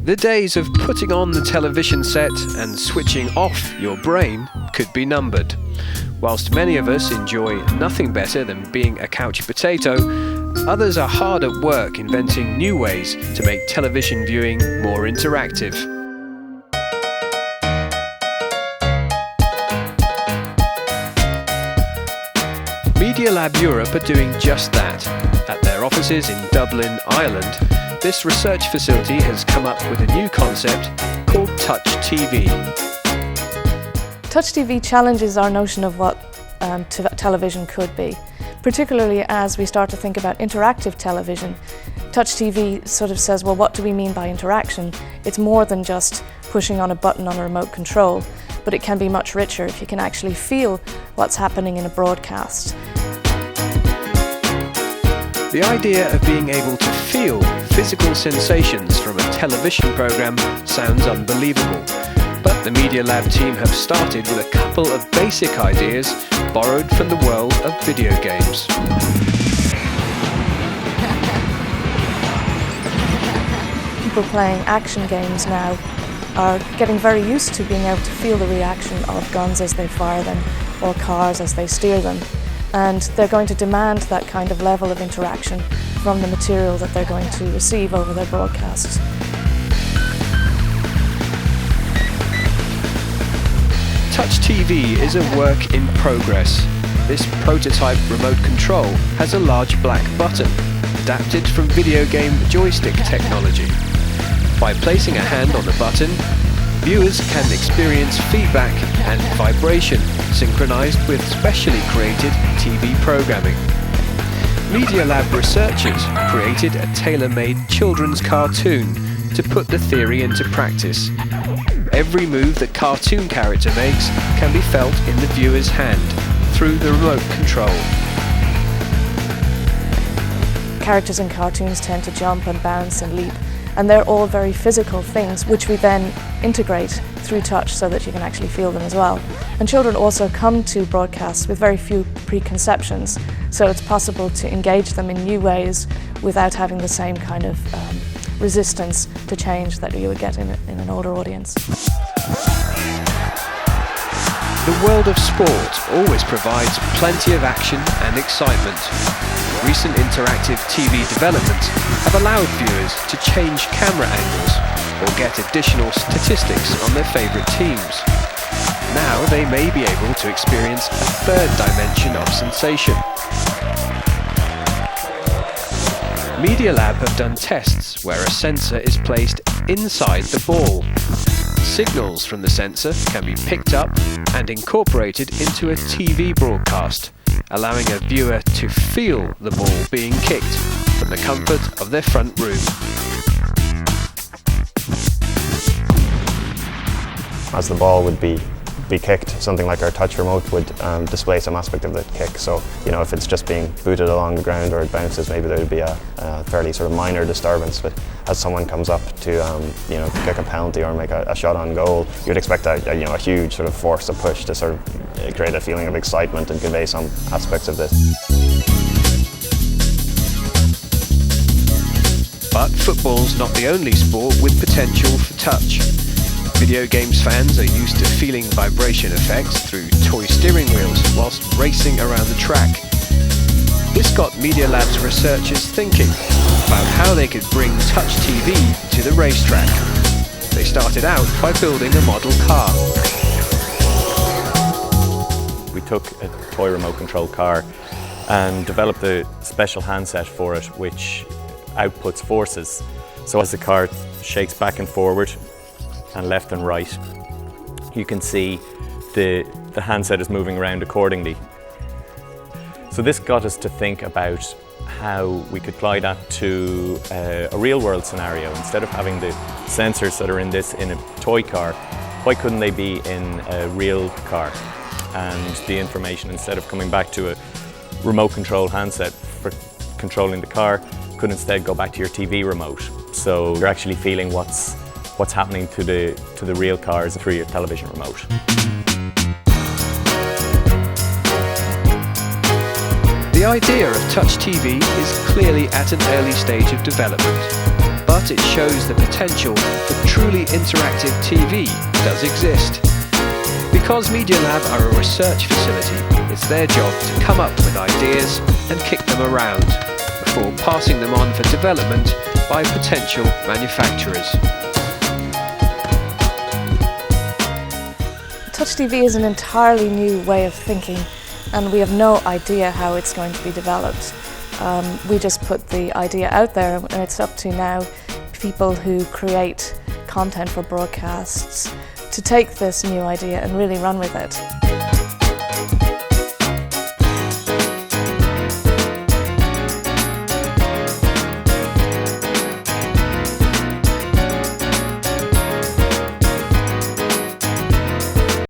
The days of putting on the television set and switching off your brain could be numbered. Whilst many of us enjoy nothing better than being a couch potato, others are hard at work inventing new ways to make television viewing more interactive. Media Lab Europe are doing just that. At their offices in Dublin, Ireland, this research facility has come up with a new concept called Touch TV. Touch TV challenges our notion of what television could be, particularly as we start to think about interactive television. Touch TV sort of says, well, what do we mean by interaction? It's more than just pushing on a button on a remote control, but it can be much richer if you can actually feel what's happening in a broadcast. The idea of being able to feel physical sensations from a television program sounds unbelievable. But the Media Lab team have started with a couple of basic ideas borrowed from the world of video games. People playing action games now are getting very used to being able to feel the reaction of guns as they fire them or cars as they steer them. And they're going to demand that kind of level of interaction from the material that they're going to receive over their broadcasts. Touch TV is a work in progress. This prototype remote control has a large black button, adapted from video game joystick technology. By placing a hand on the button, viewers can experience feedback and vibration synchronized with specially created TV programming. Media Lab researchers created a tailor-made children's cartoon to put the theory into practice. Every move the cartoon character makes can be felt in the viewer's hand through the remote control. Characters in cartoons tend to jump and bounce and leap, and they're all very physical things which we then integrate through touch so that you can actually feel them as well. And children also come to broadcasts with very few preconceptions, so it's possible to engage them in new ways without having the same kind of resistance to change that you would get in an older audience. The world of sport always provides plenty of action and excitement. Recent interactive TV developments have allowed viewers to change camera angles or get additional statistics on their favourite teams. Now they may be able to experience a third dimension of sensation. Media Lab have done tests where a sensor is placed inside the ball. Signals from the sensor can be picked up and incorporated into a TV broadcast, allowing a viewer to feel the ball being kicked from the comfort of their front room. As the ball would be kicked, something like our touch remote would display some aspect of the kick. So, if it's just being booted along the ground or it bounces, maybe there would be a fairly sort of minor disturbance. But as someone comes up to kick a penalty or make a shot on goal, you'd expect a huge sort of force, a push to sort of create a feeling of excitement and convey some aspects of this. But football's not the only sport with potential for touch. Video games fans are used to feeling vibration effects through toy steering wheels whilst racing around the track. This got Media Lab's researchers thinking about how they could bring Touch TV to the racetrack. They started out by building a model car. We took a toy remote control car and developed a special handset for it which outputs forces. So as the car shakes back and forward and left and right, you can see the handset is moving around accordingly. So this got us to think about how we could apply that to a real world scenario. Instead of having the sensors that are in a toy car, why couldn't they be in a real car? And the information, instead of coming back to a remote control handset for controlling the car, could instead go back to your TV remote. So you're actually feeling what's happening to the real cars through your television remote. The idea of Touch TV is clearly at an early stage of development, but it shows the potential for truly interactive TV does exist. Because Media Lab are a research facility, it's their job to come up with ideas and kick them around before passing them on for development by potential manufacturers. Touch TV is an entirely new way of thinking, and we have no idea how it's going to be developed. We just put the idea out there, and it's up to now people who create content for broadcasts to take this new idea and really run with it.